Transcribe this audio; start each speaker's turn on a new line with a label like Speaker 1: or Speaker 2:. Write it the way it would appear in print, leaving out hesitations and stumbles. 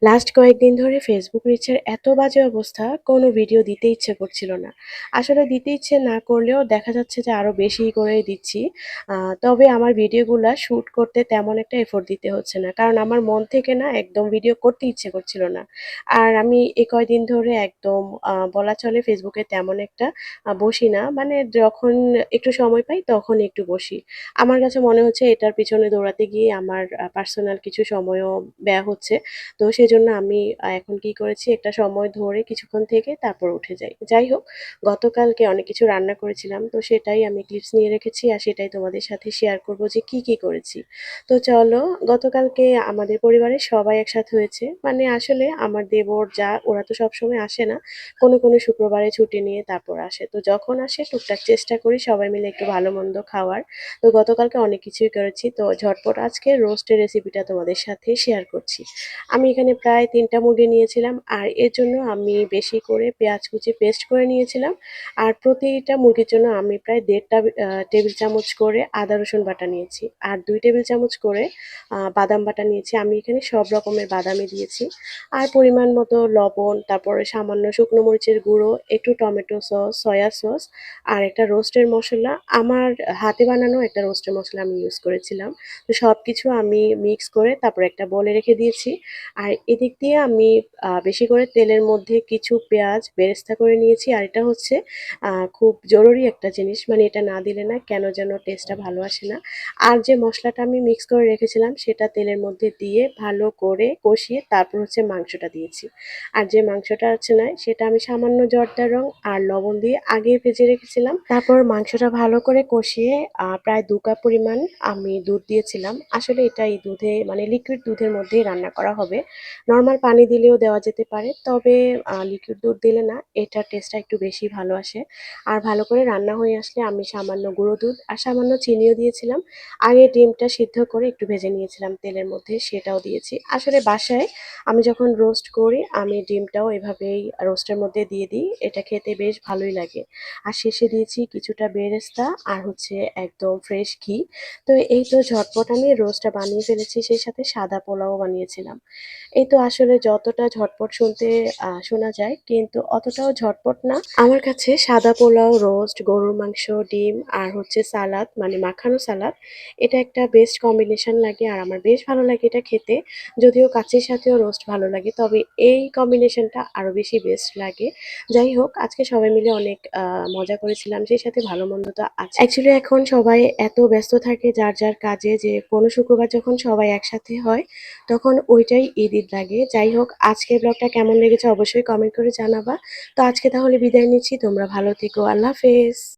Speaker 1: Last কয়েকদিন ধরে Facebook রিচের এত বাজে অবস্থা, কোনো ভিডিও দিতে ইচ্ছে করছিল না। আসলে দিতে ইচ্ছে না করলেও দেখা যাচ্ছে যে আরো বেশি করেই দিচ্ছি। তবে আমার ভিডিওগুলা শুট করতে তেমন একটা এফোর্ট দিতে হচ্ছে না। কারণ আমার মন থেকে না একদম ভিডিও করতে ইচ্ছে করছিল না। আর আমি এই কয়দিন ধরে একদম বলা চলে ফেসবুকে তেমন একটা বসি না। মানে যখন একটু সময় পাই তখন একটু বসি। আমার কাছে মনে হচ্ছে এটার পিছনে দৌড়াতে গিয়ে আমার পার্সোনাল কিছু সময়ও ব্যয় হচ্ছে। তো সেজন্য আমি এখন কি করেছি, একটা সময় ধরে কিছুক্ষণ থেকে তারপর উঠে যাই। যাই হোক, গতকালকে অনেক কিছু রান্না করেছিলাম। তো সেটাই আমি ক্লিপস নিয়ে রেখেছি আর সেটাই তোমাদের সাথে শেয়ার করব যে কি করেছি। তো চলো, গতকালকে আমাদের পরিবারের সবাই একসাথে হয়েছে। মানে আসলে আমার দেবর, যা ওরা তো সবসময় আসে না। কোনো শুক্রবারে ছুটি নিয়ে তারপর আসে। তো যখন আসে টুকটাক চেষ্টা করি সবাই মিলে একটু ভালো-মন্দ খাওয়ার। তো গতকালকে অনেক কিছুই করেছি। তো ঝটপট আজকে রোস্টের রেসিপিটা তোমাদের সাথে শেয়ার করছি। আমি এখানে প্রায় ৩ টা মুরগি নিয়েছিলাম আর এর জন্য আমি বেশি করে পেঁয়াজ কুচি পেস্ট করে নিয়েছিলাম। আর প্রতিটা মুরগির জন্য আমি প্রায় ১.৫ টা টেবিল চামচ করে আদা রসুন বাটা নিয়েছি। আর ২ টেবিল চামচ করে বাদাম বাটা নিয়েছি। আমি এখানে সব রকমের বাদামই দিয়েছি। আর পরিমাণ মতো লবণ, তারপরে সামান্য শুকনো মরিচের গুঁড়ো, একটু টমেটো সস, সয়া সস আর একটা রোস্টের মসলা। আমার হাতে বানানো একটা রোস্টের মসলা আমি ইউজ করেছিলাম। তো সবকিছু আমি মিক্স করে তারপর একটা বলে রেখে দিয়েছি। আর এদিক দিয়ে আমি বেশি করে তেলের মধ্যে কিছু পেঁয়াজ বেরেস্তা করে নিয়েছি। আর এটা হচ্ছে খুব জরুরি একটা জিনিস। মানে এটা না দিলে না কেন যেন টেস্টটা ভালো আসে না। আর যে মসলাটা আমি মিক্স করে রেখেছিলাম সেটা তেলের মধ্যে দিয়ে ভালো করে কষিয়ে তারপর হচ্ছে মাংসটা দিয়েছি। আর যে মাংসটা আছে না সেটা আমি সামান্য জর্দার রং আর লবণ দিয়ে আগে ভেজে রেখেছিলাম। তারপর মাংসটা ভালো করে কষিয়ে প্রায় ২ কাপ পরিমাণ আমি দুধ দিয়েছিলাম। আসলে এটা এই দুধে মানে লিকুইড দুধের মধ্যেই রান্না করা হবে। নরমাল পানি দিলেও দেওয়া যেতে পারে। তবে লিকুইড দুধ দিলে না এটার টেস্টটা একটু বেশি ভালো আসে। আর ভালো করে রান্না হয়ে আসলে আমি সামান্য গুঁড়ো দুধ আর সামান্য চিনিও দিয়েছিলাম। আগে ডিমটা সিদ্ধ করে একটু ভেজে নিয়েছিলাম তেলের মধ্যে, সেটাও দিয়েছি। আসলে বাসায় আমি যখন রোস্ট করি আমি ডিমটাও এভাবেই রোস্টের মধ্যে দিয়ে দিই। এটা খেতে বেশ ভালোই লাগে। আর শেষে দিয়েছি কিছুটা বেরেস্তা আর হচ্ছে একদম ফ্রেশ ঘি। তো এই তো ঝটপট আমি রোস্টটা বানিয়ে ফেলেছি, সেই সাথে সাদা পোলাও বানিয়েছিলাম। এই তো আসলে যতটা ঝটপট শুনতে শোনা যায় কিন্তু অতটাও ঝটপট না। আমার কাছে সাদা পোলাও, রোস্ট, গরুর মাংস, ডিম আর হচ্ছে সালাদ মানে মাখানো সালাদ, এটা একটা বেস্ট কম্বিনেশন লাগে আর আমার বেশ ভালো লাগে এটা খেতে। যদিও কাচ্চির সাথেও রোস্ট ভালো লাগে, তবে এই কম্বিনেশনটা আরো বেশি বেস্ট লাগে। যাই হোক, আজকে সবাই মিলে অনেক মজা করেছিলাম, সেই সাথে ভালো মন্দ তো আছে। অ্যাকচুয়ালি এখন সবাই এত ব্যস্ত থাকে যার কাজে যে কোনো শুক্রবার যখন সবাই একসাথে হয় তখন ওইটাই ঈদ লাগে। যাই হোক, আজকের ব্লগটা কেমন লেগেছে অবশ্যই কমেন্ট করে জানাবা। তো আজকে তাহলে বিদায় নিচ্ছি, তোমরা ভালো থেকো, আল্লাহ হাফেজ।